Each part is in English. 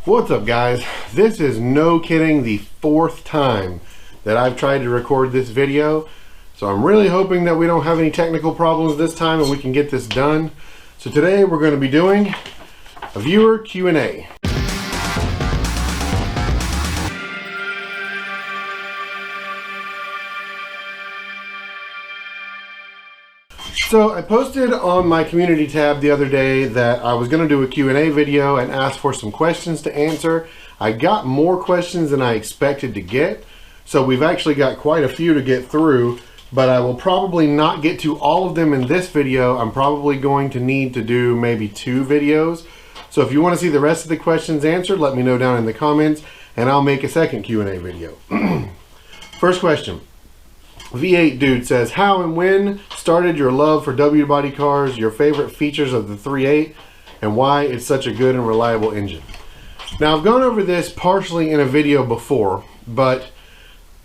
What's up, guys? This is no kidding the fourth time that I've tried to record this video, so I'm really hoping that we don't have any technical problems this time and we can get this done. So today we're going to be doing a viewer Q&A. So I posted on my community tab the other day that I was going to do a Q&A video and ask for some questions to answer. I got more questions than I expected to get, so we've actually got quite a few to get through, but I will probably not get to all of them in this video. I'm probably going to need to do maybe 2 videos. So if you want to see the rest of the questions answered, let me know down in the comments and I'll make a second Q&A video. First question. V8 Dude says, how and when started your love for W body cars, your favorite features of the 3.8, and why it's such a good and reliable engine? Now, I've gone over this partially in a video before, but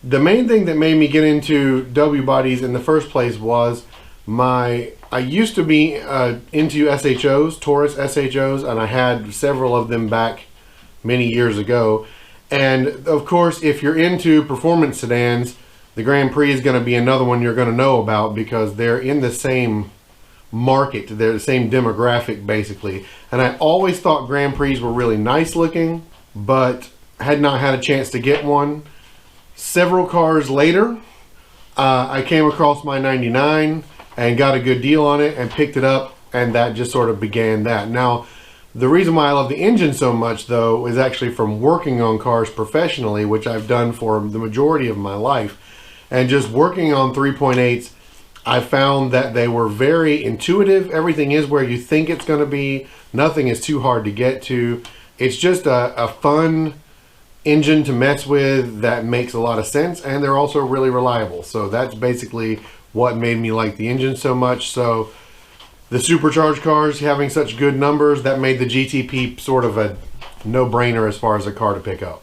the main thing that made me get into W bodies in the first place was I used to be into SHOs, Taurus SHOs, and I had several of them back many years ago. And of course, if you're into performance sedans, the Grand Prix is going to be another one you're going to know about because they're in the same market. They're the same demographic, basically. And I always thought Grand Prix were really nice looking, but had not had a chance to get one. Several cars later, I came across my 99 and got a good deal on it and picked it up, and that just sort of began that. Now, the reason why I love the engine so much, though, is actually from working on cars professionally, which I've done for the majority of my life. And just working on 3.8s, I found that they were very intuitive. Everything is where you think it's going to be. Nothing is too hard to get to. It's just a fun engine to mess with that makes a lot of sense, and they're also really reliable. So that's basically what made me like the engine so much. So the supercharged cars having such good numbers, that made the GTP sort of a no-brainer as far as a car to pick up.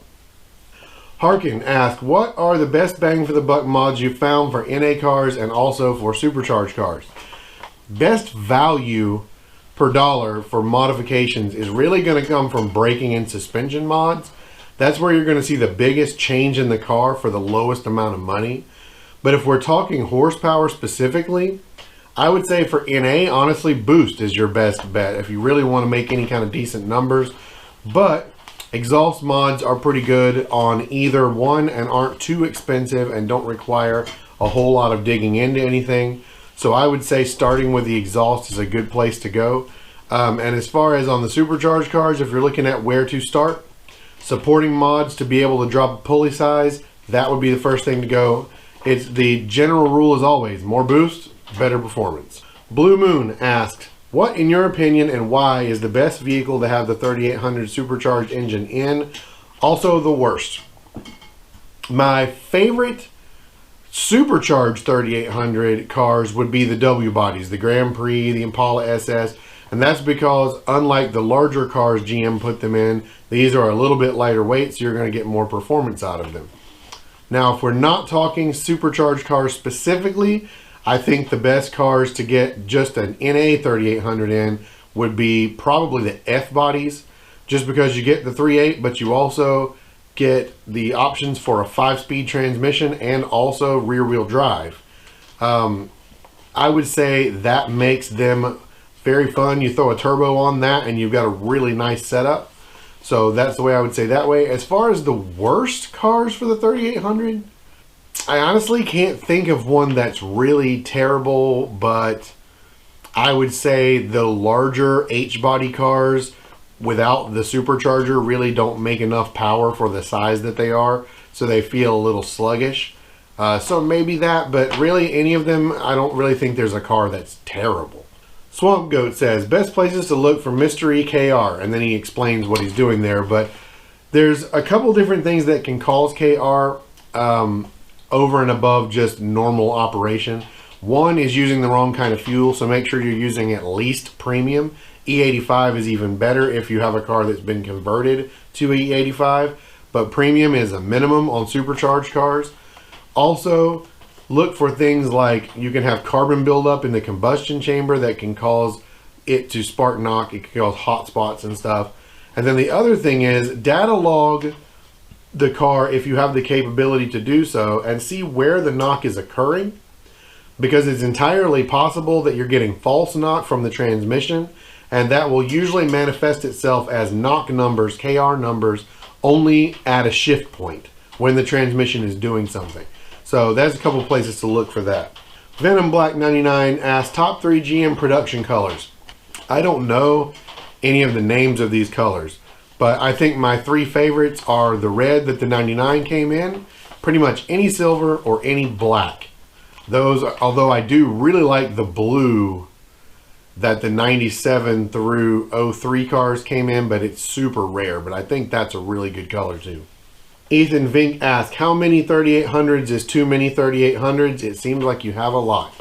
Harkin asked, what are the best bang for the buck mods you found for NA cars and also for supercharged cars? Best value per dollar for modifications is really going to come from braking and suspension mods. That's where you're going to see the biggest change in the car for the lowest amount of money. But if we're talking horsepower specifically, I would say for NA, honestly, boost is your best bet if you really want to make any kind of decent numbers. But exhaust mods are pretty good on either one and aren't too expensive and don't require a whole lot of digging into anything. So I would say starting with the exhaust is a good place to go. And as far as on the supercharged cars, if you're looking at where to start, supporting mods to be able to drop pulley size, that would be the first thing to go. It's the general rule as always, more boost, better performance. Blue Moon asks, what, in your opinion, and why is the best vehicle to have the 3800 supercharged engine in? Also the worst. My favorite supercharged 3800 cars would be the W bodies, the Grand Prix, the Impala SS, and that's because unlike the larger cars GM put them in, these are a little bit lighter weight, so you're going to get more performance out of them. Now, if we're not talking supercharged cars specifically, I think the best cars to get just an NA 3800 in would be probably the F bodies, just because you get the 3.8, but you also get the options for a 5-speed transmission and also rear-wheel drive. I would say that makes them very fun. You throw a turbo on that and you've got a really nice setup. So that's the way I would say that way. As far as the worst cars for the 3800, I honestly can't think of one that's really terrible, but I would say the larger H-body cars without the supercharger really don't make enough power for the size that they are, so they feel a little sluggish. So maybe that, but really any of them, I don't really think there's a car that's terrible. Swamp Goat says, best places to look for Mystery KR, and then he explains what he's doing there, but there's a couple different things that can cause KR over and above just normal operation. One is using the wrong kind of fuel, so make sure you're using at least premium. E85 is even better if you have a car that's been converted to E85, but premium is a minimum on supercharged cars. Also, look for things like you can have carbon buildup in the combustion chamber that can cause it to spark knock. It can cause hot spots and stuff. And then the other thing is data log the car if you have the capability to do so and see where the knock is occurring, because it's entirely possible that you're getting false knock from the transmission, and that will usually manifest itself as knock numbers, KR numbers, only at a shift point when the transmission is doing something. So there's a couple places to look for that. Venom Black 99 asks top 3 GM production colors. I don't know any of the names of these colors, but I think my 3 favorites are the red that the 99 came in, pretty much any silver or any black. Those, although I do really like the blue that the 97 through 03 cars came in, but it's super rare, but I think that's a really good color too. Ethan Vink asks, how many 3800s is too many 3800s? It seems like you have a lot.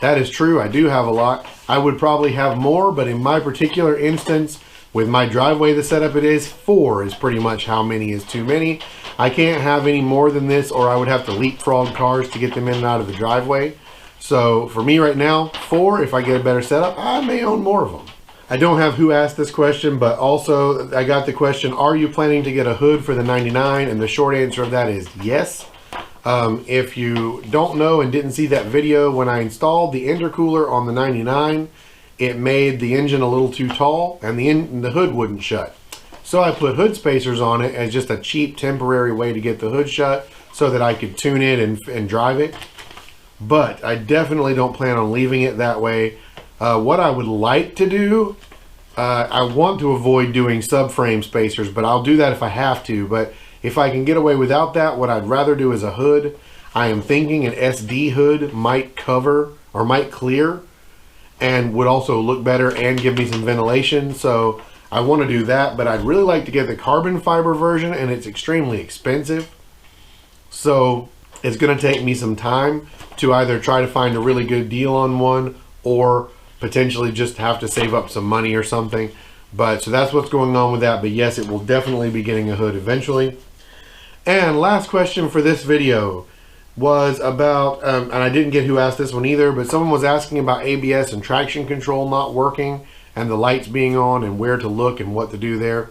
That is true, I do have a lot. I would probably have more, but in my particular instance, with my driveway the setup it is, 4 is pretty much how many is too many. I can't have any more than this, or I would have to leapfrog cars to get them in and out of the driveway. So for me right now, 4. If I get a better setup, I may own more of them. I don't have who asked this question, but also I got the question, are you planning to get a hood for the 99? And the short answer of that is yes. If you don't know and didn't see that video, when I installed the intercooler on the 99, it made the engine a little too tall and the hood wouldn't shut. So I put hood spacers on it as just a cheap temporary way to get the hood shut so that I could tune it and drive it. But I definitely don't plan on leaving it that way. What I would like to do, I want to avoid doing subframe spacers, but I'll do that if I have to. But if I can get away without that, what I'd rather do is a hood. I am thinking an SD hood might cover or might clear and would also look better and give me some ventilation. So I want to do that, but I'd really like to get the carbon fiber version, and it's extremely expensive. So it's going to take me some time to either try to find a really good deal on one or potentially just have to save up some money or something. But so that's what's going on with that. But yes, it will definitely be getting a hood eventually. And last question for this video was about, and I didn't get who asked this one either, but someone was asking about ABS and traction control not working and the lights being on and where to look and what to do there.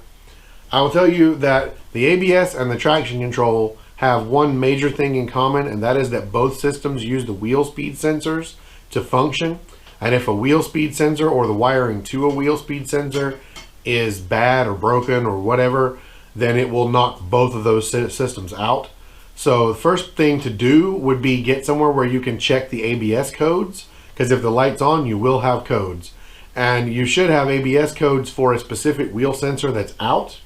I will tell you that the ABS and the traction control have one major thing in common, and that is that both systems use the wheel speed sensors to function. And if a wheel speed sensor or the wiring to a wheel speed sensor is bad or broken or whatever, then it will knock both of those systems out. So the first thing to do would be get somewhere where you can check the ABS codes, because if the light's on, you will have codes. And you should have ABS codes for a specific wheel sensor that's out.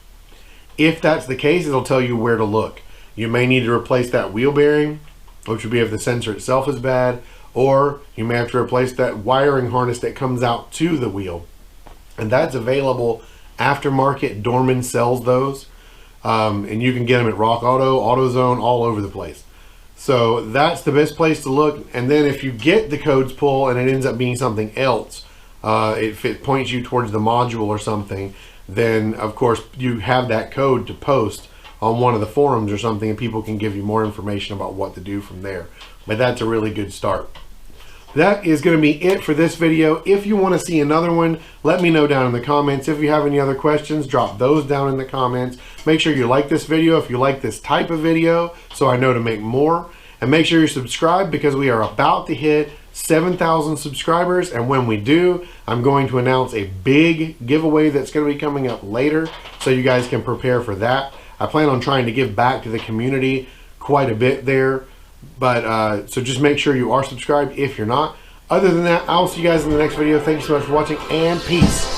If that's the case, it'll tell you where to look. You may need to replace that wheel bearing, which would be if the sensor itself is bad, or you may have to replace that wiring harness that comes out to the wheel. And that's available aftermarket. Dorman sells those. And you can get them at Rock Auto, AutoZone, all over the place. So that's the best place to look. And then if you get the codes pull and it ends up being something else, if it points you towards the module or something, then of course you have that code to post on one of the forums or something, and people can give you more information about what to do from there. But that's a really good start. That is going to be it for this video. If you want to see another one, let me know down in the comments. If you have any other questions, drop those down in the comments. Make sure you like this video if you like this type of video, so I know to make more. And make sure you're subscribed, because we are about to hit 7,000 subscribers. And when we do, I'm going to announce a big giveaway that's going to be coming up later, so you guys can prepare for that. I plan on trying to give back to the community quite a bit there. But so just make sure you are subscribed if you're not. Other than that, I'll see you guys in the next video. Thank you so much for watching, and peace.